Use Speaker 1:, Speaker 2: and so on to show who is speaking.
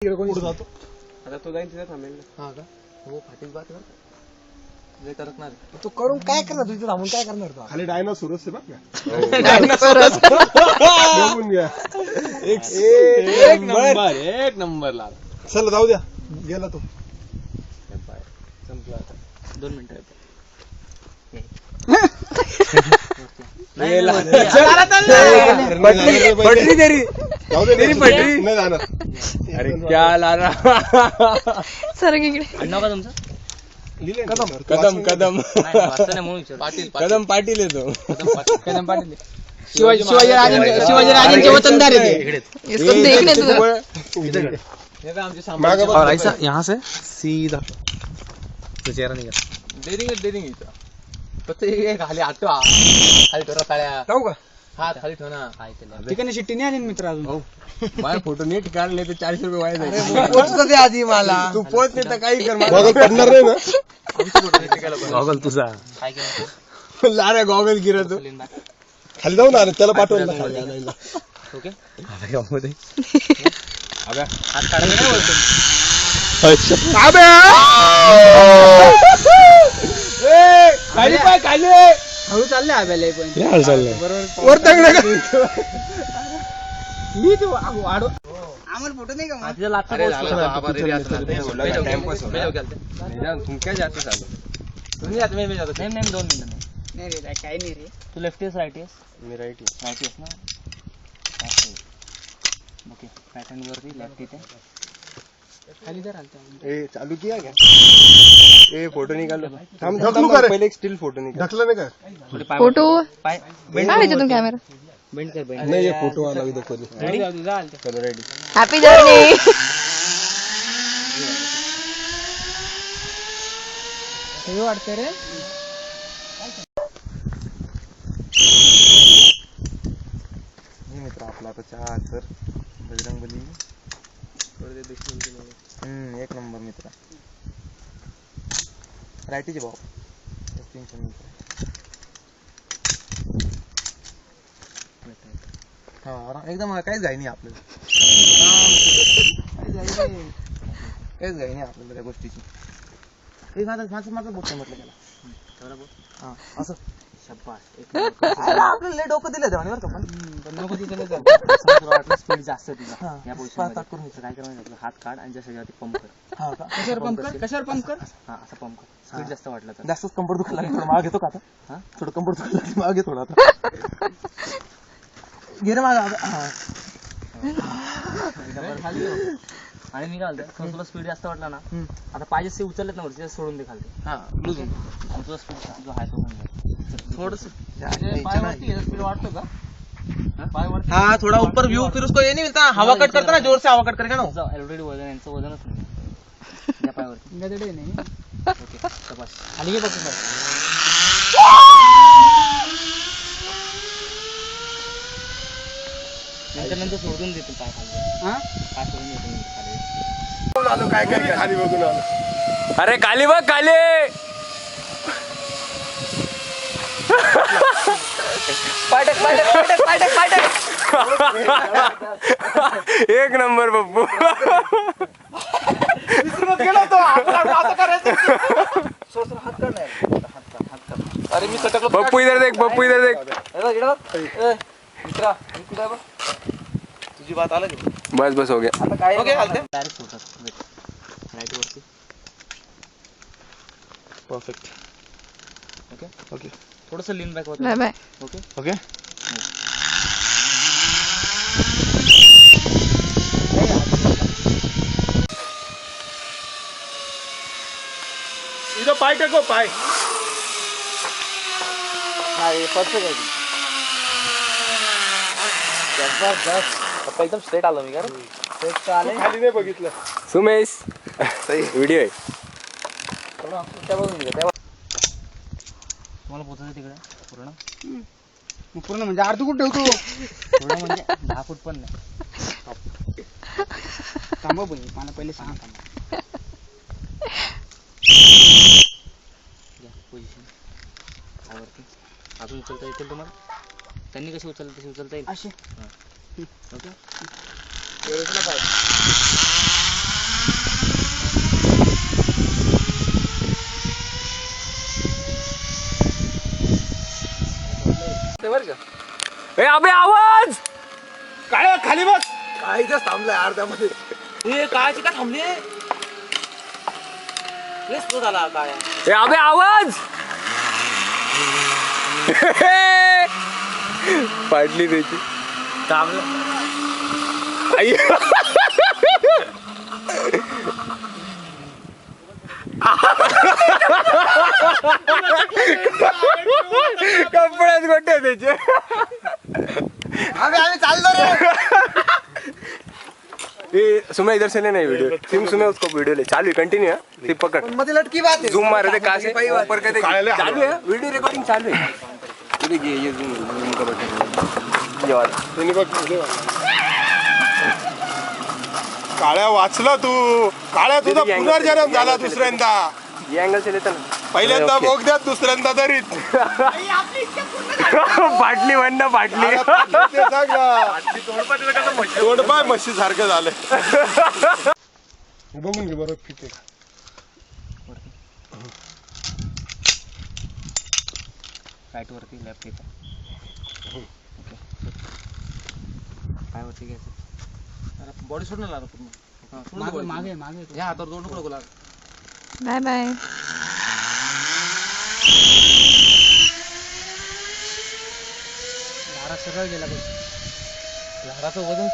Speaker 1: पुढे जातो
Speaker 2: आता तो जाईल तिथे थांबेल ना.
Speaker 1: हा का
Speaker 2: हो फाटीच बात कर लय करकणार
Speaker 1: तू करून काय करणार तुझं थांबून काय करणार तू
Speaker 3: खाली डायनासोरच आहे बघ घ्या
Speaker 2: एक नंबर ला
Speaker 3: चल जाऊ द्या गेला तो
Speaker 2: संपला आता 2 मिनिटं
Speaker 1: पटली तरी
Speaker 3: जाऊ दे नाही जाणार
Speaker 2: अरे क्या लारा
Speaker 4: सर इकडे
Speaker 2: नाव का तुमचं
Speaker 3: कदम
Speaker 2: कदम पाटील कदम पाटील येतो कदम पाटील
Speaker 4: शिवाजीराजांचे वतनदार आहे इसको देखने तू
Speaker 1: और ऐसा यहाँ से सीधा तो चेहरा नहीं
Speaker 2: डेरिंग फक्त एक खाली आटो खाली ठेवला टाळ्या
Speaker 1: जाऊ का
Speaker 2: हात खाली ठेव ना
Speaker 1: ठिकाणी शिट्टी नाही आली ना मित्र अजून
Speaker 2: माझे फोटो नीट काढले तर 40 रुपये वाया जाईल
Speaker 1: पोचतो ते आधी मला
Speaker 2: तू पोच नाही तर काही कर
Speaker 3: गॉगल पडणार नाही ना
Speaker 1: गॉगल तुझा
Speaker 2: लारे गॉगल गिरतो
Speaker 3: खाली जाऊ ना अरे त्याला पाठवलं ना खाली आणायला.
Speaker 2: ओके
Speaker 1: मध्ये
Speaker 2: अबे हात काढायला नाही बोलतो खाली पाय खाली
Speaker 1: हळू चालले आब्याला पण
Speaker 3: हाल चाललंय
Speaker 1: वर तंगडे मी तो आडो आम्हाला फोटो नाही का मग?
Speaker 2: तिथं लागतं तुम क्या जाते चालू तुम्ही जाते मी जातो नेम 2 मिनिटं
Speaker 1: नाही रे काय नाही रे
Speaker 2: तू लेफ्ट आहेस राईट आहेस
Speaker 3: मी राईट
Speaker 2: राईट आहेस ना ओके राईट हँड वरती लेफ्ट इथे
Speaker 1: खाली जर आलता
Speaker 3: ए चालू किया क्या ए फोटो निकालो थांब
Speaker 2: ढकलू
Speaker 3: ढकलू
Speaker 2: का रे?
Speaker 3: पहिले एक स्टिल फोटो निकाल ढकलं नाही का
Speaker 2: थोडे पाय
Speaker 4: फोटो
Speaker 2: पाय
Speaker 4: काय याच्यातून कॅमेरा
Speaker 2: बेंड कर बेंड
Speaker 3: नाही ये फोटो वाला इधर करू
Speaker 2: रेडी
Speaker 3: चलो रेडी
Speaker 4: हॅपी जर्नी
Speaker 1: हे वाटतं रे
Speaker 3: मित्र आपला आता चहा तर बजरंगबली एक नंबर मित्र रायटीचे भाऊ टेन्शन मित्र हा एकदम काहीच घाई नाही आपल्याला काहीच घाई नाही आपल्याला त्या गोष्टीची एक माझं माझं माझं बोट म्हटलं त्याला हा असं
Speaker 2: शब्बास एक
Speaker 3: अरे आपल्याला लय डोकं दिलं तेव्हा बरं का पण
Speaker 2: नको तिथे वाटलं स्पीड जास्त तुझा
Speaker 3: हा.
Speaker 2: या पोझिशन मध्ये करून घ्यायचं काय करायचं आपलं हात काढ आणि जसं ते पंप कर
Speaker 3: हा का
Speaker 1: कशावर पंप कर कशावर पंप कर
Speaker 2: हा असं पंप कर स्पीड जास्त वाटलं तर
Speaker 3: जास्तच कंबर दुखायला लागली थोडं माग घेतो का आता
Speaker 2: हा
Speaker 3: थोडं कंबर दुखायला लागली मागे थोडं आता घे रे माग
Speaker 2: खाली आणि मी काय म्हणतो तुला स्पीड जास्त वाटला ना आता पाहिजे ते उचलत ना वरती सोडून दे खाली
Speaker 3: हा लुजून
Speaker 2: आणि तुझा स्पीड जो आहे तो
Speaker 3: थोडस
Speaker 2: स्पीड वाटतो का पाय वरती
Speaker 3: हाँ थोड़ा ऊपर व्यू फिर उसको ये नहीं मिलता हवा कट करता ना जोर से हवा कट करेगा ना
Speaker 2: ऑलरेडी वजन यांचं वजनच नाही या पायावरती
Speaker 1: गदडे नाही
Speaker 2: ओके तपास खाली घे बघ नंतर सोडून देतो पाय खाली
Speaker 1: हा
Speaker 2: पाय सोडून देतो नंतर खाली
Speaker 3: आलो काय काय खाली बघून आलो
Speaker 2: अरे खाली बघ खाली
Speaker 3: पाटक पाटक पाटक पाटक पाटक
Speaker 2: एक नंबर बब्बू
Speaker 3: विसरूनच गेलो तो आता करायचं सोसर हात काढ नाही अरे मी सटकलो
Speaker 2: पप्पू इधर देख पप्पू इधर देख
Speaker 3: मित्रा कुठे बघ तुझी बात आलं की
Speaker 2: बस बस हो गया
Speaker 3: आता काय ओके चालते
Speaker 2: डायरेक्ट होतात राईट वरती
Speaker 3: परफेक्ट
Speaker 2: ओके
Speaker 3: ओके
Speaker 2: थोडस लीन बॅक होतं
Speaker 4: बाय बाय
Speaker 2: ओके
Speaker 3: ओके इधर पाय टेको पाय
Speaker 2: हा हे परफेक्ट आहे जबरदस्त एकदम स्ट्रेट आलो मी का रे स्ट्रेट आले
Speaker 3: खाली नाही बघितलं
Speaker 2: सुमेश व्हिडिओ आहे
Speaker 3: त्या बघून घे त्या
Speaker 2: तुम्हाला पोहोचायचं तिकडे पूर्ण
Speaker 1: पूर्ण म्हणजे अर्ध कुठं ठेवतो
Speaker 2: पूर्ण म्हणजे 10 फूट पण नाही
Speaker 1: थांबा बघ मला पहिले सांग थांबा
Speaker 2: घ्या पोझिशन आवरती अजून उचलता येतील तुम्हाला त्यांनी कशी उचलली तशी उचलता येईल
Speaker 1: असे
Speaker 2: ओके
Speaker 3: व्यवस्थित पाय वाटतंय बरं का.
Speaker 1: ए अबे आवाज
Speaker 3: काय खाली बस काय इथंच थांबलाय अर्ध्यामध्ये.
Speaker 2: हे कायची का थांबली झाला काय
Speaker 1: ए अबे आवाज पाडली त्याची
Speaker 2: थांबलं
Speaker 1: आई कपड्यात गोटे त्याचे
Speaker 3: आम्ही चाललो रे.
Speaker 1: ए सुमे इधर से लेना है वीडियो सिम सुमे उसको वीडियो ले चालू है कंटिन्यू है सिर्फ पकड़
Speaker 3: मध्ये लटकी बात है.
Speaker 1: जूम मार दे कहाँ से
Speaker 3: ऊपर का देख.
Speaker 1: चालू है वीडियो रिकॉर्डिंग चालू है ये देखिए ये जूम का बटन ये वाला
Speaker 5: काळ्या वाचला तू. काळ्या तुझा पुनर्जन्म झाला दुसऱ्यांदा.
Speaker 1: ये एंगल से लेता ना
Speaker 5: पहिल्यांदा बोगद्यात दुसऱ्यांदा दरीत.
Speaker 1: बाटली म्हणणं बाटली
Speaker 5: ते सांग ना. तोंडपाय म्हशी सारखं झालंय. बघून घे बरं फिट आहे.
Speaker 2: राईट वरती लेफ्ट येतो काय वरती घ्यायचं बॉडी सोडून लागला पूर्ण मागे मागे या हातावर दोन नको लागला
Speaker 4: बाय बाय
Speaker 2: लारा सरळ गेला बघ लाराचं वजन